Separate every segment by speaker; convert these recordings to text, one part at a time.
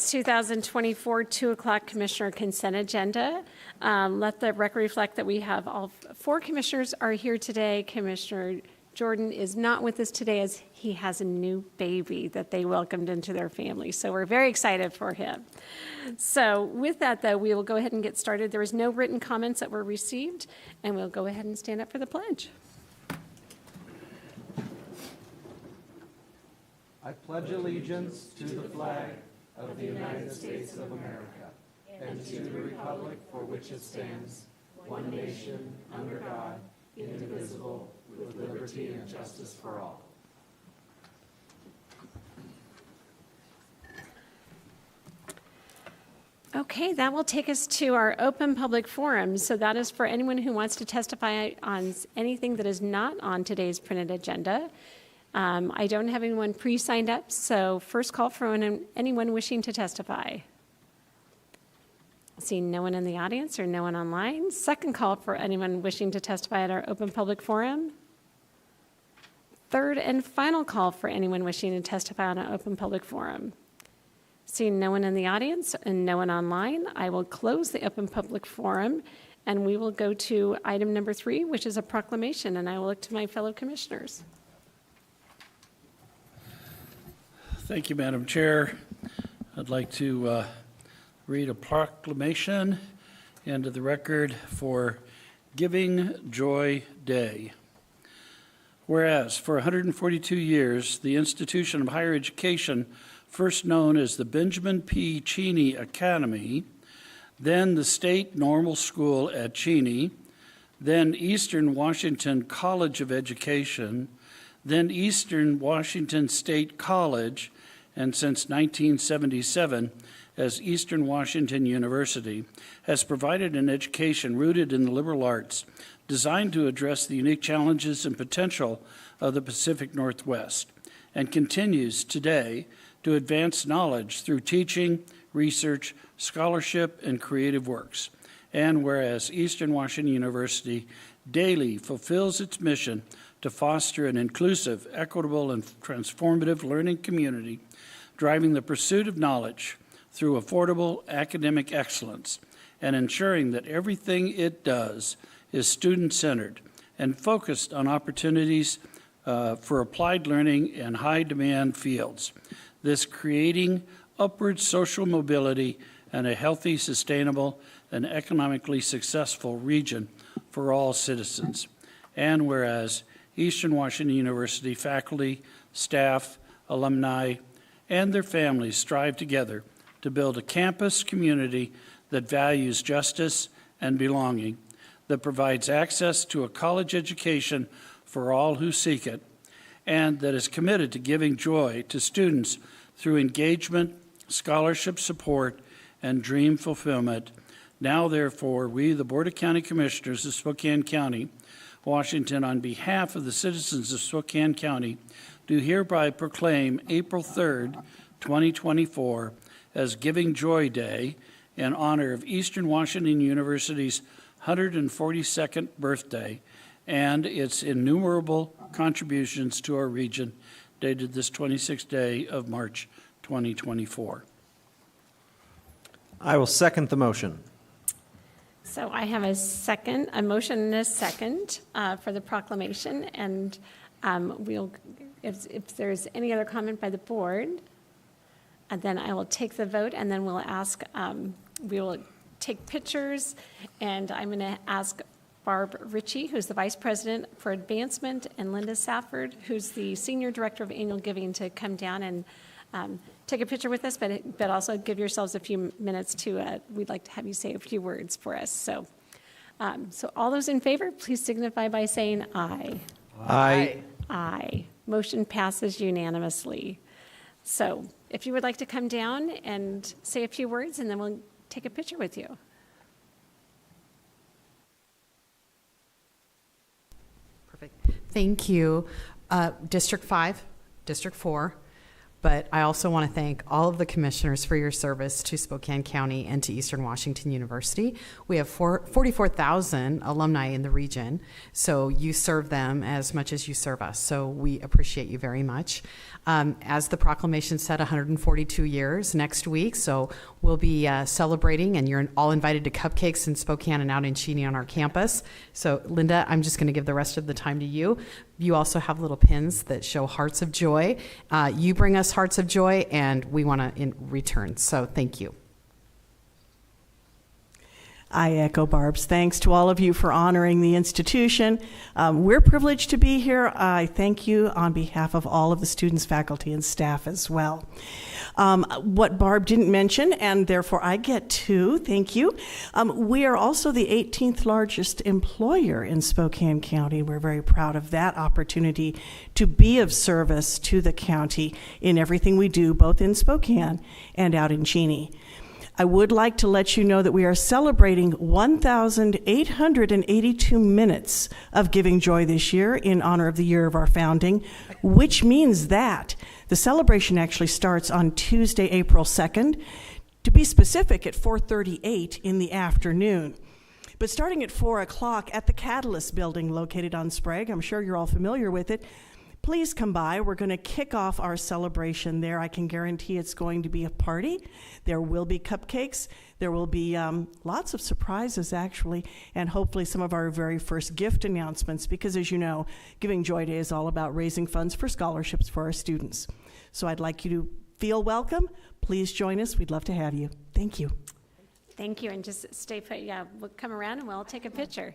Speaker 1: 2024 2 o'clock Commissioner Consent Agenda. Let the record reflect that we have all 4 commissioners are here today. Commissioner Jordan is not with us today as he has a new baby that they welcomed into their family. So we're very excited for him. So with that, though, we will go ahead and get started. There was no written comments that were received, and we'll go ahead and stand up for the pledge.
Speaker 2: I pledge allegiance to the flag of the United States of America and to the republic for which it stands, one nation, under God, indivisible, with liberty and justice for all.
Speaker 1: Okay, that will take us to our open public forum. So that is for anyone who wants to testify on anything that is not on today's printed agenda. I don't have anyone pre-signed up, so first call for anyone wishing to testify. Seeing no one in the audience or no one online. Second call for anyone wishing to testify at our open public forum. Third and final call for anyone wishing to testify on an open public forum. Seeing no one in the audience and no one online, I will close the open public forum and we will go to item number 3, which is a proclamation, and I will look to my fellow commissioners.
Speaker 3: Thank you, Madam Chair. I'd like to read a proclamation into the record for Giving Joy Day. Whereas for 142 years, the institution of higher education, first known as the Benjamin P. Cheney Academy, then the State Normal School at Cheney, then Eastern Washington College of Education, then Eastern Washington State College, and since 1977 as Eastern Washington University, has provided an education rooted in the liberal arts designed to address the unique challenges and potential of the Pacific Northwest, and continues today to advance knowledge through teaching, research, scholarship, and creative works. And whereas Eastern Washington University daily fulfills its mission to foster an inclusive, equitable, and transformative learning community, driving the pursuit of knowledge through affordable academic excellence, and ensuring that everything it does is student-centered and focused on opportunities for applied learning in high-demand fields, this creating upward social mobility and a healthy, sustainable, and economically successful region for all citizens. And whereas Eastern Washington University faculty, staff, alumni, and their families strive together to build a campus community that values justice and belonging, that provides access to a college education for all who seek it, and that is committed to giving joy to students through engagement, scholarship support, and dream fulfillment. Now, therefore, we, the Board of County Commissioners of Spokane County, Washington, on behalf of the citizens of Spokane County, do hereby proclaim April 3rd, 2024 as Giving Joy Day in honor of Eastern Washington University's 142nd birthday and its innumerable contributions to our region, dated this 26th day of March 2024.
Speaker 4: I will second the motion.
Speaker 1: So I have a motion and a second for the proclamation, and if there's any other comment by the board, and then I will take the vote, and then we'll ask, we will take pictures, and I'm going to ask Barb Ritchie, who's the Vice President for Advancement, and Linda Safford, who's the Senior Director of Annual Giving, to come down and take a picture with us, but also give yourselves a few minutes to, we'd like to have you say a few words for us. So all those in favor, please signify by saying aye.
Speaker 4: Aye.
Speaker 1: Aye. Motion passes unanimously. So if you would like to come down and say a few words, and then we'll take a picture with you.
Speaker 5: Perfect. Thank you. District 5, District 4, But I also want to thank all of the commissioners for your service to Spokane County and to Eastern Washington University. We have 44,000 alumni in the region, so you serve them as much as you serve us. So we appreciate you very much. As the proclamation said, 142 years next week, so we'll be celebrating, and you're all invited to cupcakes in Spokane and out in Cheney on our campus. So Linda, I'm just going to give the rest of the time to you. You also have little pins that show hearts of joy. You bring us hearts of joy, and we want to in return. So thank you.
Speaker 6: I echo Barb's thanks to all of you for honoring the institution. We're privileged to be here. I thank you on behalf of all of the students, faculty, and staff as well. What Barb didn't mention, and therefore I get to, thank you, we are also the 18th largest employer in Spokane County. We're very proud of that opportunity to be of service to the county in everything we do, both in Spokane and out in Cheney. I would like to let you know that we are celebrating 1,882 minutes of Giving Joy this year in honor of the year of our founding, which means that the celebration actually starts on Tuesday, April 2nd, to be specific, at 4:38 in the afternoon. But starting at 4 o'clock at the Catalyst Building located on Sprague, I'm sure you're all familiar with it, please come by. We're going to kick off our celebration there. I can guarantee it's going to be a party. There will be cupcakes. There will be lots of surprises, actually, and hopefully some of our very first gift announcements, because as you know, Giving Joy Day is all about raising funds for scholarships for our students. So I'd like you to feel welcome. Please join us. We'd love to have you. Thank you.
Speaker 1: Thank you, and just stay put. Yeah, we'll come around and we'll take a picture.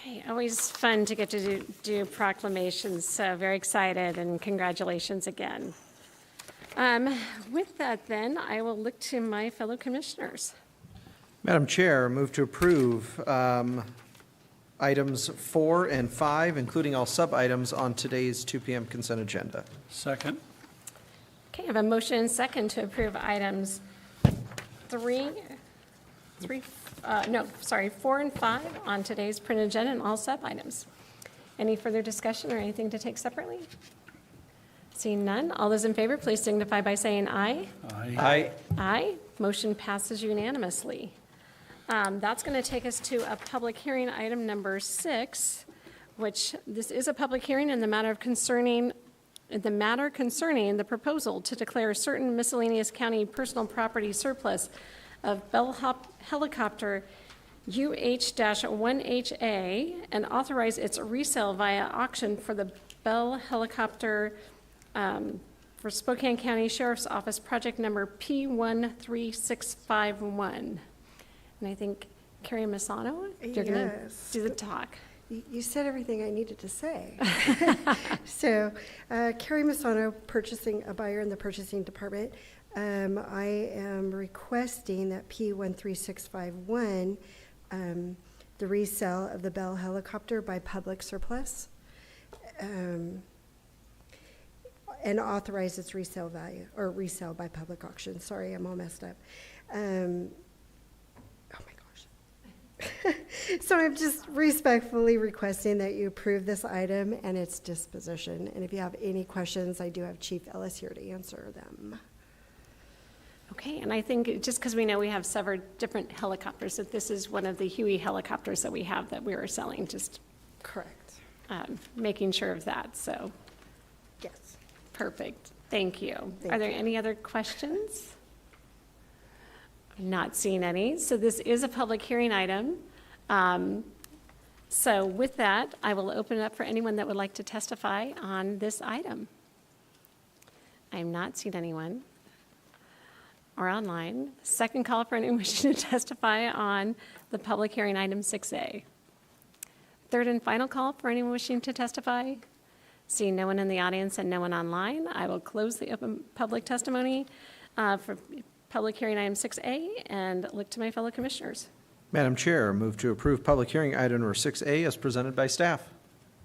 Speaker 1: Okay, always fun to get to do proclamations, so very excited, and congratulations again. With that, then, I will look to my fellow commissioners.
Speaker 4: Madam Chair, move to approve items 4 and 5, including all sub-items on today's 2 p.m. consent agenda.
Speaker 3: Second.
Speaker 1: Okay, I have a motion and second to approve items 4 and 5 on today's printed agenda and all sub-items. Any further discussion or anything to take separately? Seeing none, all those in favor, please signify by saying aye.
Speaker 3: Aye.
Speaker 4: Aye.
Speaker 1: Aye. Motion passes unanimously. That's going to take us to a public hearing, item number 6, which this is a public hearing in the matter concerning the proposal to declare certain miscellaneous county personal property surplus of Bell Helicopter UH-1HA and authorize its resale via auction for the Bell Helicopter for Spokane County Sheriff's Office, project number P13651. And I think Carrie Misano, you're going to do the talk.
Speaker 7: You said everything I needed to say. So, Carrie Misano, a buyer in the purchasing department. I am requesting that P13651, the resale of the Bell Helicopter by public surplus, and authorize its resale value, or resale by public auction. Sorry, I'm all messed up. Oh my gosh. So I'm just respectfully requesting that you approve this item and its disposition. And if you have any questions, I do have Chief Ellis here to answer them.
Speaker 1: Okay, and I think just because we know we have several different helicopters, that this is one of the Huey helicopters that we have that we are selling, just
Speaker 7: Correct.
Speaker 1: making sure of that, so,
Speaker 7: Yes.
Speaker 1: perfect. Thank you.
Speaker 7: Thank
Speaker 1: Are there any other questions? I'm not seeing any, so this is a public hearing item. So with that, I will open it up for anyone that would like to testify on this item. I'm not seeing anyone. Or online. Second call for anyone wishing to testify on the public hearing item 6A. Third and final call for anyone wishing to testify. Seeing no one in the audience and no one online, I will close the open public testimony for public hearing item 6A and look to my fellow commissioners.
Speaker 4: Madam Chair, move to approve public hearing item number 6A as presented by staff.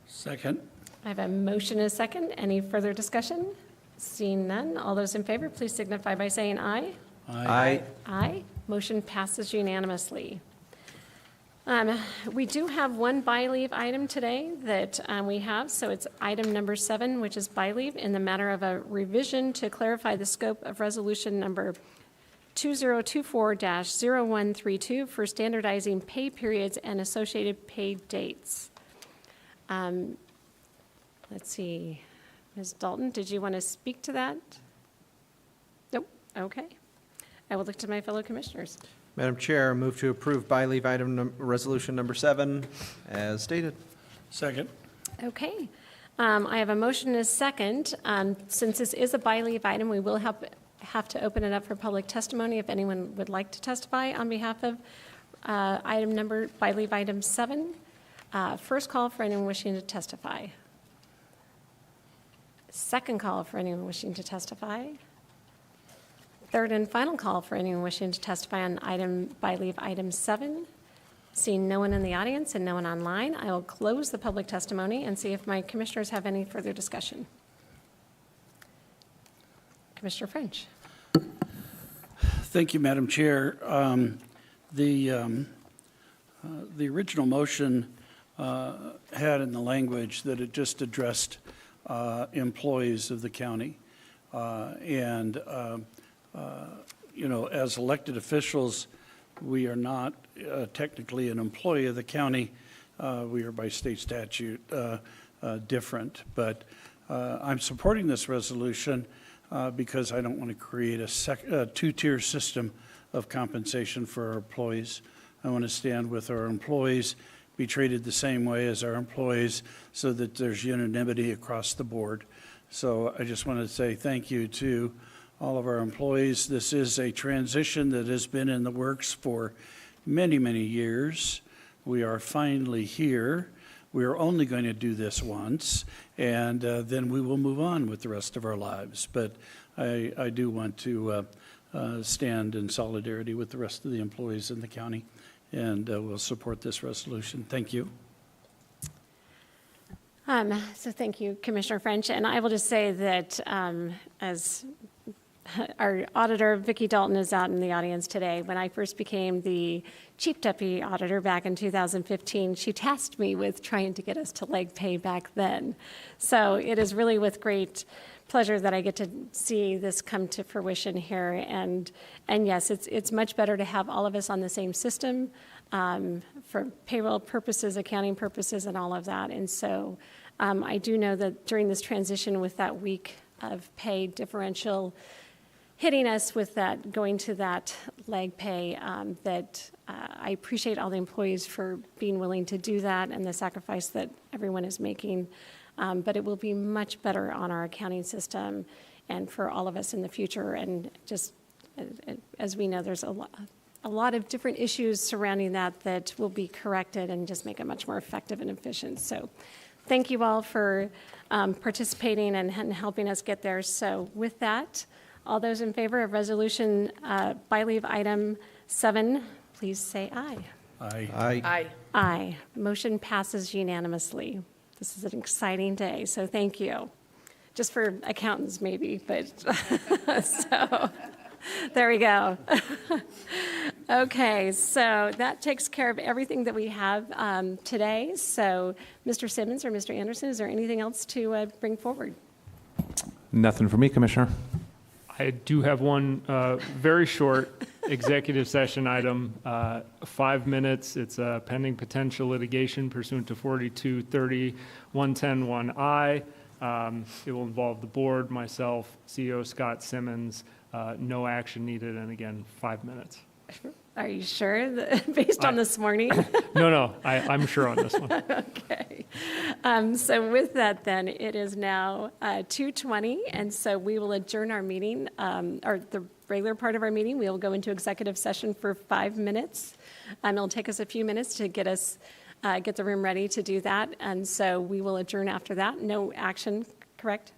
Speaker 3: Second.
Speaker 1: I have a motion and a second. Any further discussion? Seeing none, all those in favor, please signify by saying aye.
Speaker 4: Aye.
Speaker 1: Aye. Motion passes unanimously. We do have one by leave item today that we have, so it's item number 7, which is by leave in the matter of a revision to clarify the scope of resolution number 2024-0132 for standardizing pay periods and associated pay dates. Let's see, Ms. Dalton, did you want to speak to that? Nope, okay. I will look to my fellow commissioners.
Speaker 4: Madam Chair, move to approve by leave item resolution number 7 as stated.
Speaker 3: Second.
Speaker 1: Okay. I have a motion and a second. Since this is a by leave item, we will have to open it up for public testimony if anyone would like to testify on behalf of item number, by leave item 7. First call for anyone wishing to testify. Second call for anyone wishing to testify. Third and final call for anyone wishing to testify on item, by leave item 7. Seeing no one in the audience and no one online, I will close the public testimony and see if my commissioners have any further discussion. Commissioner French.
Speaker 3: Thank you, Madam Chair. The original motion had in the language that it just addressed employees of the county. As elected officials, we are not technically an employee of the county. We are by state statute different. But I'm supporting this resolution because I don't want to create a two-tier system of compensation for our employees. I want to stand with our employees, be treated the same way as our employees so that there's unanimity across the board. So I just want to say thank you to all of our employees. This is a transition that has been in the works for many, many years. We are finally here. We are only going to do this once, and then we will move on with the rest of our lives. But I do want to stand in solidarity with the rest of the employees in the county, and we'll support this resolution. Thank you.
Speaker 1: So thank you, Commissioner French. And I will just say that as our auditor, Vicki Dalton, is out in the audience today. When I first became the chief deputy auditor back in 2015, she tasked me with trying to get us to leg pay back then. So it is really with great pleasure that I get to see this come to fruition here. And yes, it's much better to have all of us on the same system for payroll purposes, accounting purposes, and all of that. And so I do know that during this transition with that week of pay differential hitting us with that, going to that leg pay, that I appreciate all the employees for being willing to do that and the sacrifice that everyone is making. But it will be much better on our accounting system and for all of us in the future. And just as we know, there's a lot of different issues surrounding that will be corrected and just make it much more effective and efficient. So thank you all for participating and helping us get there. So with that, all those in favor of resolution by leave item 7, please say aye.
Speaker 3: Aye.
Speaker 4: Aye.
Speaker 1: Aye. Motion passes unanimously. This is an exciting day, so thank you. Just for accountants maybe, but so there we go. Okay, so that takes care of everything that we have today. So Mr. Simmons or Mr. Anderson, is there anything else to bring forward?
Speaker 8: Nothing for me, Commissioner. I do have one very short executive session item, 5 minutes. It's pending potential litigation pursuant to 4230-110-1I. It will involve the board, myself, CEO Scott Simmons. No action needed, and again, 5 minutes.
Speaker 1: Are you sure, based on this morning?
Speaker 8: No, I'm sure on this one.
Speaker 1: Okay. So with that, then, it is now 2:20, and so we will adjourn our meeting, or the regular part of our meeting. We will go into executive session for 5 minutes. It'll take us a few minutes to get the room ready to do that, and so we will adjourn after that. No action, correct?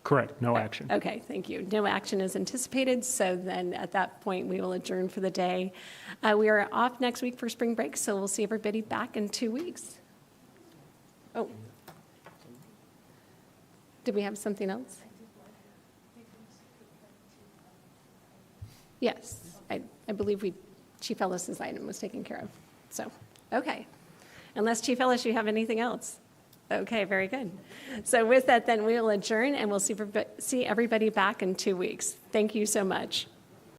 Speaker 8: Correct, no action.
Speaker 1: Okay, thank you. No action is anticipated, so then at that point, we will adjourn for the day. We are off next week for spring break, so we'll see everybody back in 2 weeks. Oh. Did we have something else? Yes, I believe Chief Ellis's item was taken care of, so, okay. Unless, Chief Ellis, you have anything else? Okay, very good. So with that, then, we will adjourn, and we'll see everybody back in 2 weeks. Thank you so much.